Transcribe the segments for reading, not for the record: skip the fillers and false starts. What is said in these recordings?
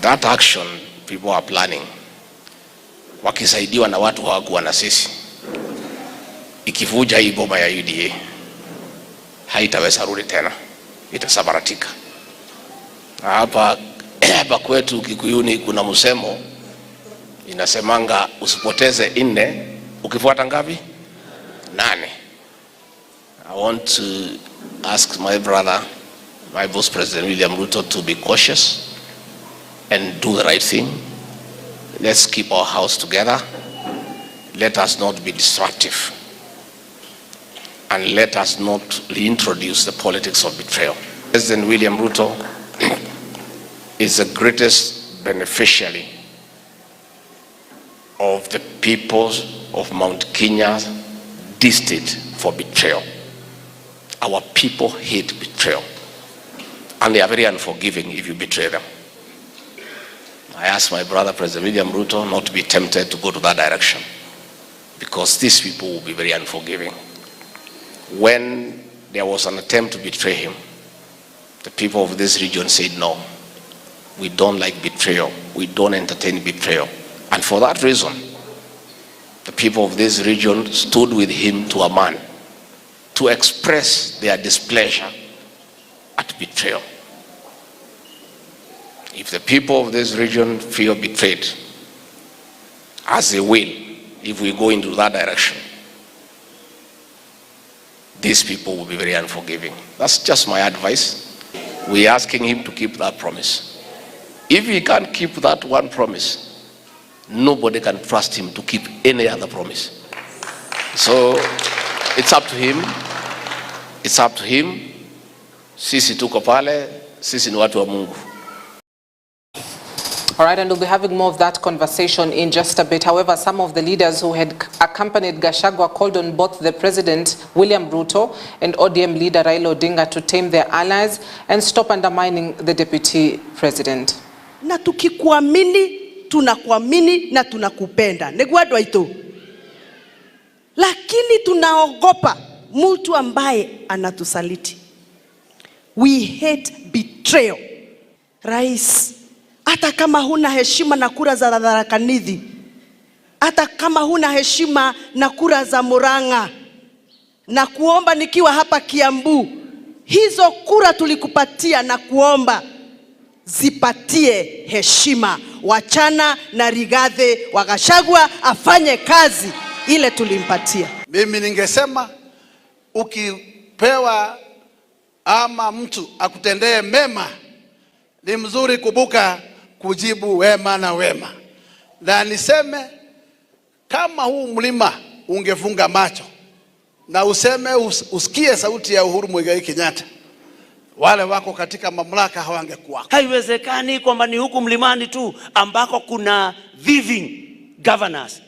that action people are planning, wakisaidiwa na watu hawakuwa na sisi, ikivuja hii boma ya UDA haitaweza rudi tena, itasabaratika. Hapa kwetu Kikuyuni kuna msemo inasemanga usipoteze 4 ukifuata ngapi? 8. I want to ask my brother, my vice president William Ruto, to be cautious and do the right thing. Let's keep our house together. Let us not be destructive. And let us not reintroduce the politics of betrayal. President William Ruto is the greatest beneficiary of the people of Mount Kenya destined for betrayal. Our people hate betrayal, and they are very unforgiving if you betray them. I ask my brother President William Ruto not to be tempted to go to that direction, because these people will be very unforgiving. When there was an attempt to betray him, the people of this region said, no, we don't like betrayal. We don't entertain betrayal. And for that reason, the people of this region stood with him to a man to express their displeasure at betrayal. If the people of this region feel betrayed, as they will, if we go into that direction, these people will be very unforgiving. That's just my advice. We're asking him to keep that promise. If he can't keep that one promise, nobody can trust him to keep any other promise. So it's up to him. It's up to him. Sisi tuko pale, sisi ni watu wa Mungu. All right, and we'll be having more of that conversation in just a bit. However, some of the leaders who had accompanied Gachagua called on both the President, William Ruto, and ODM leader Raila Odinga to tame their allies and stop undermining the Deputy President. Na tukikuamini, tunakuamini na tunakupenda. Negwadwa ito. Lakini tunaogopa mtu ambaye anatusaliti. We hate betrayal. Rais, hata kama huna heshima na kura za Tharaka Nithi, hata kama huna heshima na kura za Murang'a, na kuomba nikiwa hapa Kiambu, hizo kura tulikupatia na kuomba zipatie heshima. Wachana na Rigathi wa Gachagua afanye kazi ile tulimpatia. Mimi ningesema ukipewa ama mtu akutendee mema, ni mzuri kubuka kujibu wema na wema. Na niseme kama huu mlima ungefunga macho na useme usikie sauti ya Uhuru Muigai Kenyatta, wale wako katika mamlaka hawangekuwa. Haiwezekani kwamba ni huku mlimani tu ambako kuna living governors.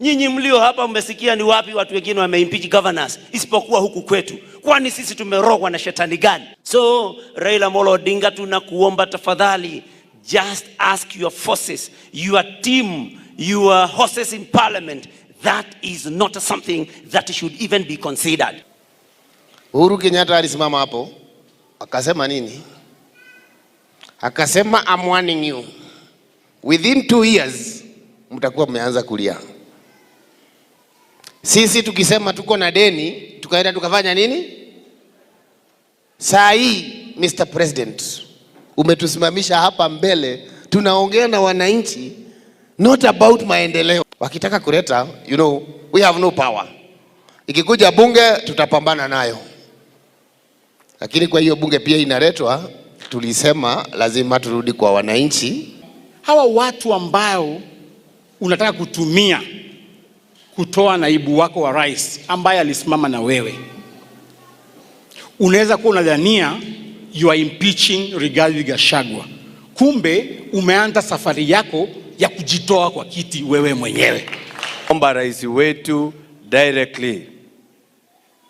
Nyinyi mlio hapa mmesikia ni wapi watu wengine wameimpeach governors isipokuwa huku kwetu? Kwani sisi tumerogwa na shetani gani? So Raila Amolo Odinga, tunakuomba tafadhali, just ask your forces, your team, your horses in parliament. That is not something that should even be considered. Uhuru Kenyatta alisimama hapo akasema nini? Akasema, I'm warning you, within 2 years mtakuwa mmeanza kulia. Sisi tukisema tuko na deni, tukaenda tukafanya nini? Saa hii Mr. President, umetusimamisha hapa mbele, tunaongea na wananchi, not about maendeleo. Wakitaka kuleta, you know, we have no power. Ikikuja bunge tutapambana nayo. Lakini kwa hiyo bunge pia inaletwa, tulisema lazima turudi kwa wananchi. Hawa watu ambao unataka kutumia kutoa naibu wako wa rais ambaye alisimama na wewe, unaweza kuwa unadhania you are impeaching Rigathi Gachagua, kumbe umeanza safari yako ya kujitoa kwa kiti wewe mwenyewe. Omba rais wetu directly,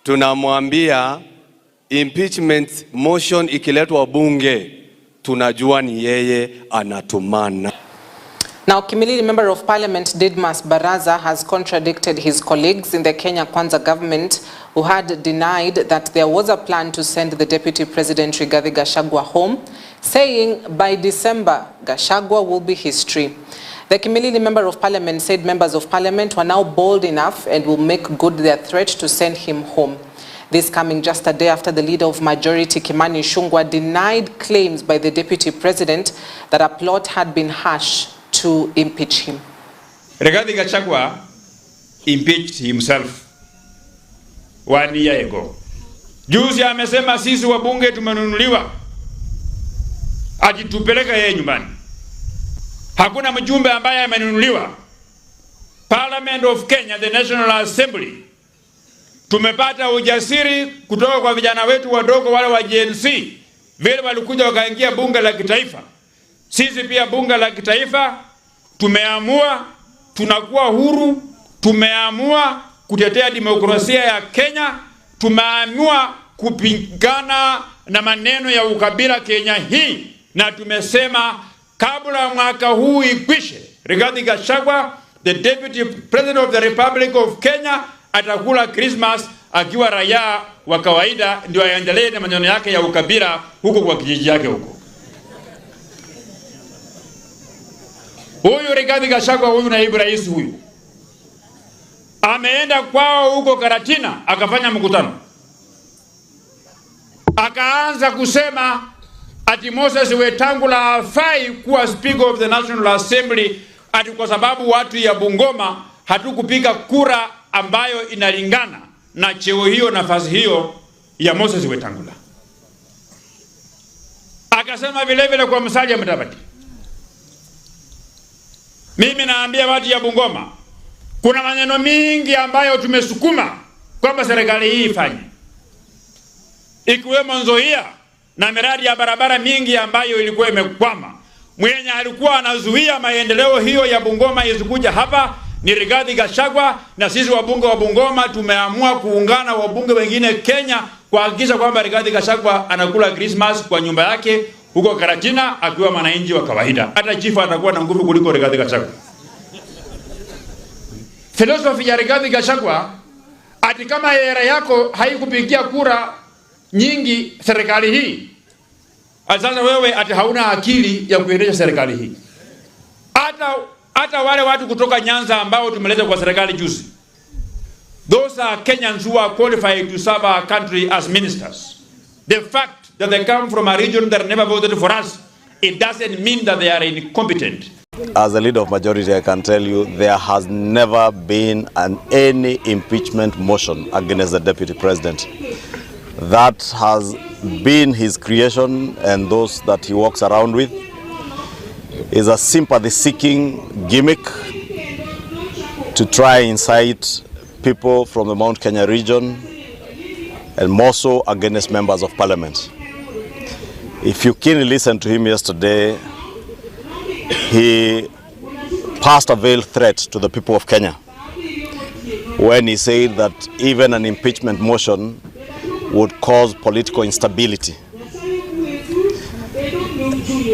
tunamwambia impeachment motion ikiletwa bunge, tunajua ni yeye anatumana. Now, Kimilili Member of Parliament Didmas Baraza has contradicted his colleagues in the Kenya Kwanza government who had denied that there was a plan to send the Deputy President Rigathi Gachagua home. saying by December, Gachagua will be history. The Kimilili Member of Parliament said members of Parliament were now bold enough and will make good their threat to send him home. This coming just a day after the leader of majority, Kimani Ichung'wah, denied claims by the Deputy President that a plot had been hatched to impeach him. Rigathi Gachagua impeached himself 1 year ago. Juzi amesema sisi wabunge tumenunuliwa, ajitupeleka yeye nyumbani. Hakuna mjumbe ambaye amenunuliwa. Parliament of Kenya, the National Assembly, tumepata ujasiri kutoka kwa vijana wetu wadogo wale wa Gen Z, vile walikuja wakaingia bunge la kitaifa. Sisi pia bunge la kitaifa tumeamua tunakuwa huru, tumeamua kutetea demokrasia ya Kenya, tumeamua kupingana na maneno ya ukabila Kenya hii, na tumesema kabla mwaka huu ikwishe, Rigathi Gachagua, the Deputy President of the Republic of Kenya, atakula Christmas akiwa raia wa kawaida, ndio aendelee na maneno yake ya ukabila huko kwa kijiji yake huko. Huyu Rigathi Gachagua, huyu naibu rais huyu, ameenda kwao huko Karatina akafanya mkutano. Akaanza kusema ati Moses Wetangula hafai kuwa Speaker of the National Assembly ati kwa sababu watu ya Bungoma hatukupiga kura ambayo inalingana na cheo hiyo, nafasi hiyo ya Moses Wetangula. Akasema vile vile kwa Musalia Mudavadi, mimi naambia watu ya Bungoma, kuna maneno mingi ambayo tumesukuma kwamba serikali hii ifanye, ikiwemo Nzoia na miradi ya barabara mingi ambayo ilikuwa imekwama. Mwenye alikuwa anazuia maendeleo hiyo ya Bungoma isikuja hapa ni Rigathi Gachagua, na sisi wabunge wa Bungoma tumeamua kuungana wabunge wengine Kenya kuhakikisha kwamba Rigathi Gachagua anakula Christmas kwa nyumba yake huko Karatina akiwa mwananchi wa kawaida. Hata chifu atakuwa na nguvu kuliko Rigathi Gachagua. Philosophy ya Rigathi Gachagua ati kama era yako haikupigia kura nyingi serikali hii, sasa wewe ati hauna akili ya kuendesha serikali hii. Hata wale watu kutoka Nyanza ambao tumeleta kwa serikali juzi, those are Kenyans who are qualified to serve our country as ministers. The fact that they come from a region that never voted for us, it doesn't mean that they are incompetent. As a leader of majority, I can tell you there has never been any impeachment motion against the Deputy President. That has been his creation, and those that he walks around with is a sympathy-seeking gimmick to try and incite people from the Mount Kenya region, and more so against members of parliament. If you keenly listened to him yesterday, he passed a veiled threat to the people of Kenya when he said that even an impeachment motion would cause political instability.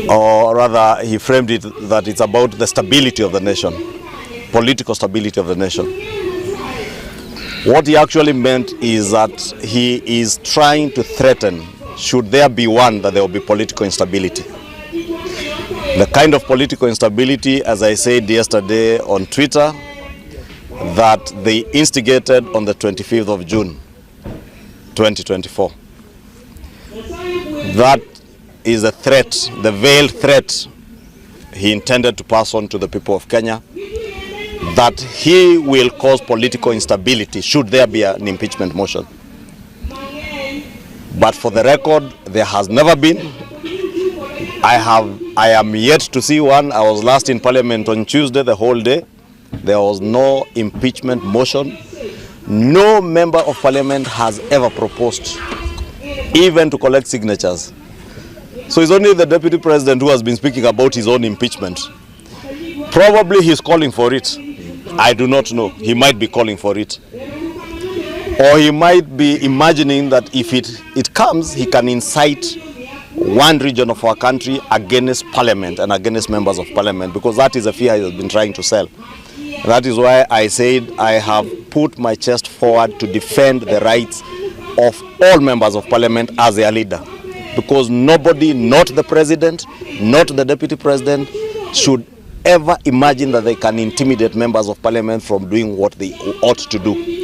Or rather, he framed it that it's about the stability of the nation, political stability of the nation. What he actually meant is that he is trying to threaten, should there be one, that there will be political instability. The kind of political instability, as I said yesterday on Twitter, that they instigated on the 25th of June, 2024. That is a threat, the veiled threat he intended to pass on to the people of Kenya, that he will cause political instability should there be an impeachment motion. But for the record, there has never been. I am yet to see one. I was last in Parliament on Tuesday, the whole day. There was no impeachment motion. No member of Parliament has ever proposed even to collect signatures. So it's only the Deputy President who has been speaking about his own impeachment. Probably he's calling for it. I do not know. He might be calling for it. Or he might be imagining that if it comes, he can incite one region of our country against Parliament and against members of Parliament, because that is a fear he has been trying to sell. That is why I said I have put my chest forward to defend the rights of all members of Parliament as their leader. because nobody, not the president, not the deputy president, should ever imagine that they can intimidate members of parliament from doing what they ought to do.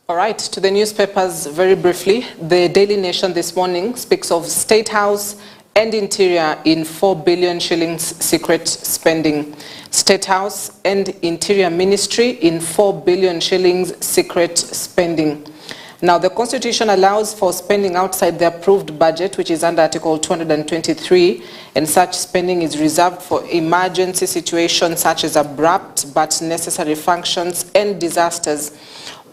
All right, to the newspapers very briefly. The Daily Nation this morning speaks of State House and Interior in 4 billion shillings secret spending. State House and Interior Ministry in 4 billion shillings secret spending. Now, the Constitution allows for spending outside the approved budget, which is under Article 223, and such spending is reserved for emergency situations such as abrupt but necessary functions and disasters,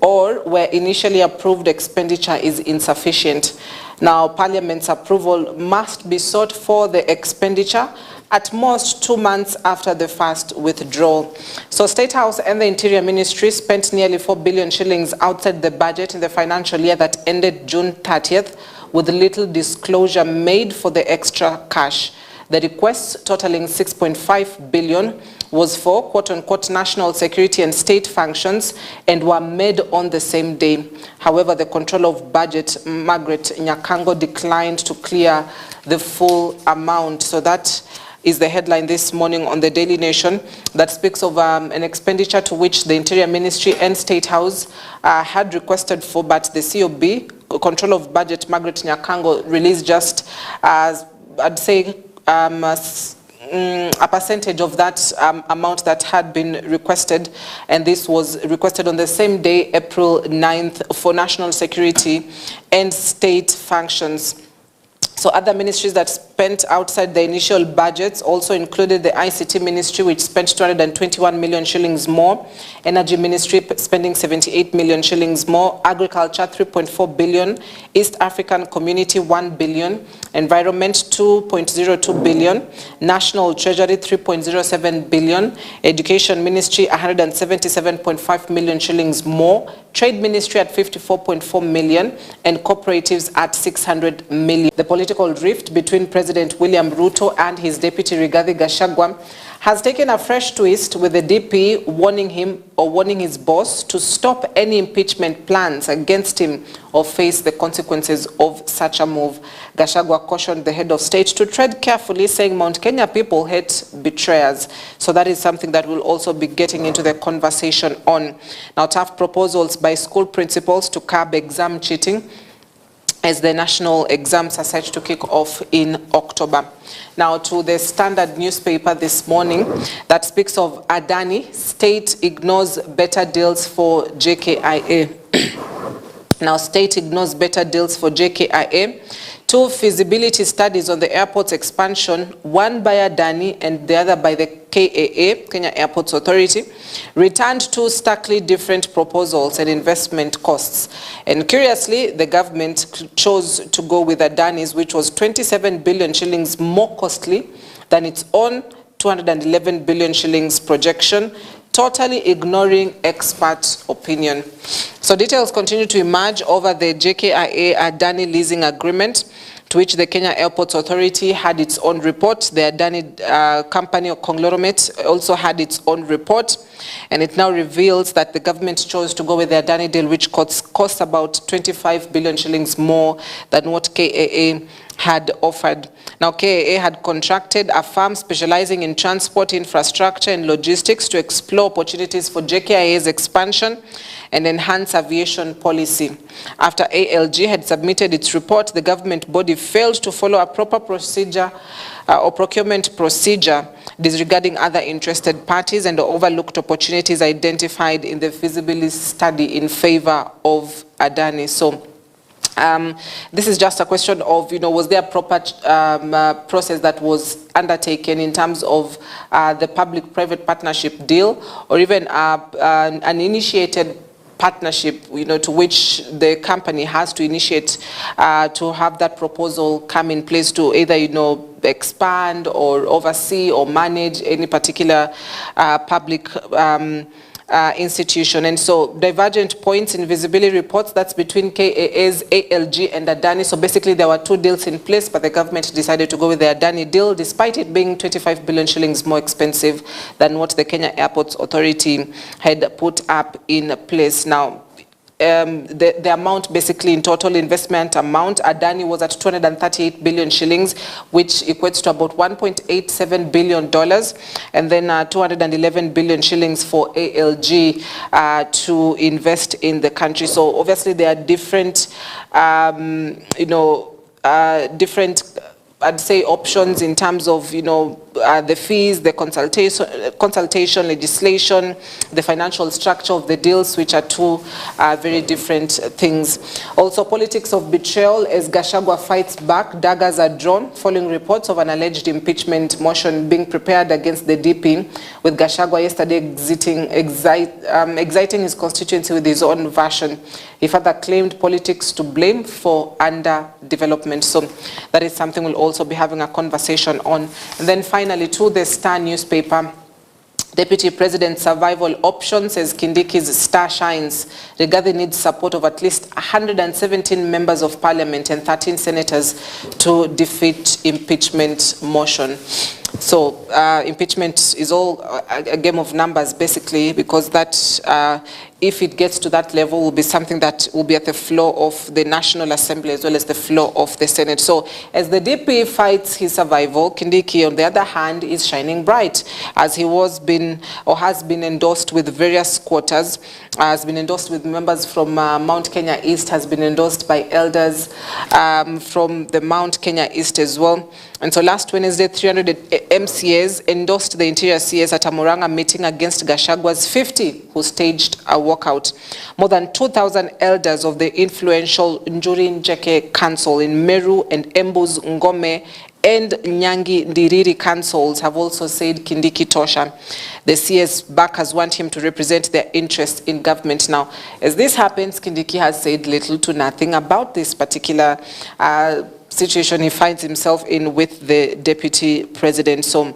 or where initially approved expenditure is insufficient. Now, Parliament's approval must be sought for the expenditure at most 2 months after the first withdrawal. So State House and the Interior Ministry spent nearly 4 billion shillings outside the budget in the financial year that ended June 30th, with little disclosure made for the extra cash. The requests totaling 6.5 billion was for quote-unquote national security and state functions and were made on the same day. However, the Controller of Budget, Margaret Nyakango, declined to clear the full amount. So that is the headline this morning on the Daily Nation that speaks of an expenditure to which the Interior Ministry and State House had requested for, but the COB, Controller of Budget, Margaret Nyakango, released just, I'd say, a percentage of that amount that had been requested, and this was requested on the same day, April 9th, for national security and state functions. So other ministries that spent outside the initial budgets also included the ICT Ministry, which spent 221 million shillings more, Energy Ministry spending 78 million shillings more, Agriculture 3.4 billion, East African Community 1 billion, Environment 2.02 billion, National Treasury 3.07 billion, Education Ministry 177.5 million shillings more, Trade Ministry at 54.4 million, and cooperatives at 600 million. The political rift between President William Ruto and his deputy Rigathi Gachagua has taken a fresh twist, with the DP warning him, or warning his boss, to stop any impeachment plans against him or face the consequences of such a move. Gachagua cautioned the head of state to tread carefully, saying Mount Kenya people hate betrayers. So that is something that we'll also be getting into the conversation on. Now, tough proposals by school principals to curb exam cheating, as the national exams are set to kick off in October. Now to the Standard newspaper this morning that speaks of Adani, state ignores better deals for JKIA. Now, state ignores better deals for JKIA. 2 feasibility studies on the airport's expansion, one by Adani and the other by the KAA, Kenya Airports Authority, returned 2 starkly different proposals and investment costs. And curiously, the government chose to go with Adani's, which was 27 billion shillings more costly than its own 211 billion shillings projection, totally ignoring expert opinion. So details continue to emerge over the JKIA Adani leasing agreement, to which the Kenya Airports Authority had its own report. The Adani company or conglomerate also had its own report, and it now reveals that the government chose to go with the Adani deal, which costs about 25 billion shillings more than what KAA had offered. Now, KAA had contracted a firm specializing in transport infrastructure and logistics to explore opportunities for JKIA's expansion and enhance aviation policy. After ALG had submitted its report, the government body failed to follow a proper procedure or procurement procedure, disregarding other interested parties, and overlooked opportunities identified in the feasibility study in favor of Adani. So this is just a question of, was there a proper process that was undertaken in terms of the public-private partnership deal, or even an initiated partnership, to which the company has to initiate to have that proposal come in place to either, expand or oversee or manage any particular public institution. And so divergent points in visibility reports, that's between KAA's ALG and Adani. So basically there were two deals in place, but the government decided to go with the Adani deal, despite it being 25 billion shillings more expensive than what the Kenya Airports Authority had put up in place. Now, the amount basically in total investment amount, Adani was at 238 billion shillings, which equates to about $1.87 billion, and then 211 billion shillings for ALG to invest in the country. So obviously there are different, different, I'd say, options in terms of, the fees, the consultation, legislation, the financial structure of the deals, which are two very different things. Also, politics of betrayal as Gachagua fights back. Daggers are drawn following reports of an alleged impeachment motion being prepared against the DP, with Gachagua yesterday exciting his constituency with his own version. He further claimed politics to blame for underdevelopment. So that is something we'll also be having a conversation on. And then finally, to the Star newspaper, Deputy President survival option, says Kindiki's star shines. Rigathi needs support of at least 117 members of parliament and 13 senators to defeat impeachment motion. So impeachment is all a game of numbers, basically, because that, if it gets to that level, will be something that will be at the floor of the National Assembly as well as the floor of the Senate. So as the DP fights his survival, Kindiki, on the other hand, is shining bright, as he has been endorsed with various quarters, has been endorsed with members from Mount Kenya East, has been endorsed by elders from the Mount Kenya East as well. And so last Wednesday, 300 MCAs endorsed the Interior CS at a Murang'a meeting against Gachagua's 50, who staged a walkout. More than 2,000 elders of the influential Njuri Njeke Council in Meru and Embu's Ngome and Nyangi Ndiriri councils have also said Kindiki tosha. The CS backers want him to represent their interests in government. Now, as this happens, Kindiki has said little to nothing about this particular situation he finds himself in with the deputy president. So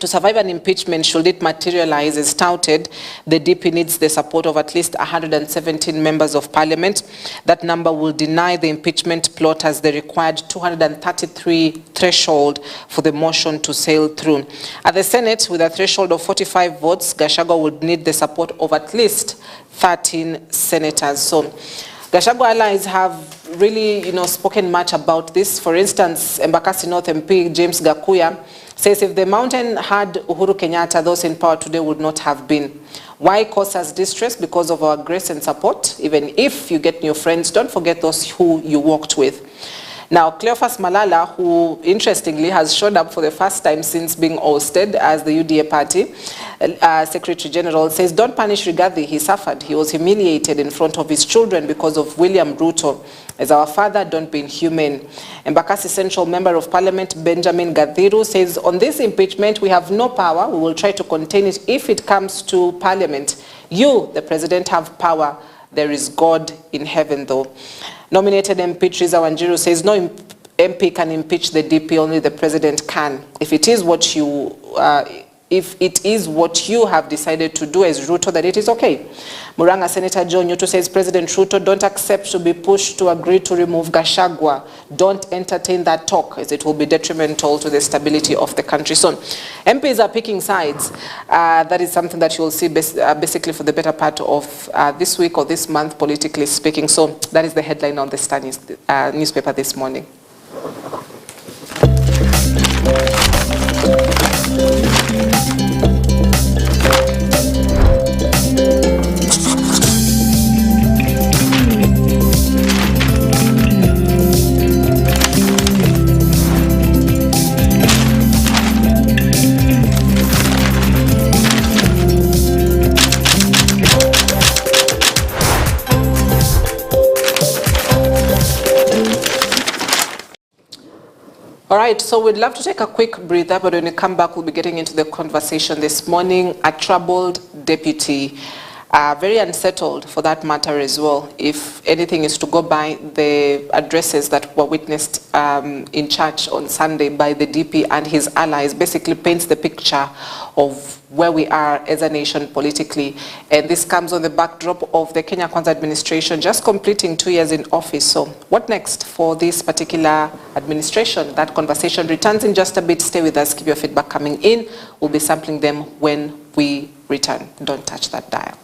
to survive an impeachment, should it materialize as touted, the DP needs the support of at least 117 members of parliament. That number will deny the impeachment plot as the required 233 threshold for the motion to sail through. At the Senate, with a threshold of 45 votes, Gachagua would need the support of at least 13 senators. So Gachagua allies have really, spoken much about this. For instance, Embakasi North MP James Gakuya says if the mountain had Uhuru Kenyatta, those in power today would not have been. Why cause us distress? Because of our grace and support. Even if you get new friends, don't forget those who you walked with. Now, Cleophas Malala, who interestingly has shown up for the first time since being ousted as the UDA party Secretary General, says don't punish Rigathi. He suffered. He was humiliated in front of his children because of William Ruto. As our father, don't be inhumane. Embakasi Central Member of Parliament Benjamin Gathiru says on this impeachment we have no power. We will try to contain it if it comes to Parliament. You, the President, have power. There is God in heaven, though. Nominated MP Triza Wanjiru says no MP can impeach the DP, only the President can. If it is what you have decided to do as Ruto, that it is okay. Murang'a Senator John Nyuto says President Ruto don't accept to be pushed to agree to remove Gachagua. Don't entertain that talk, as it will be detrimental to the stability of the country. So MPs are picking sides. That is something that you will see basically for the better part of this week or this month, politically speaking. So that is the headline on the Star newspaper this morning. All right, so we'd love to take a quick breather, but when we come back, we'll be getting into the conversation this morning. A troubled deputy very unsettled for that matter as well, if anything is to go by the addresses that were witnessed in church on Sunday by the DP and his allies. Basically paints the picture of where we are as a nation politically. And this comes on the backdrop of the Kenya Kwanza administration just completing 2 years in office. So what next for this particular administration? That conversation returns in just a bit. Stay with us, keep your feedback coming in. We'll be sampling them when we return. Don't touch that dial.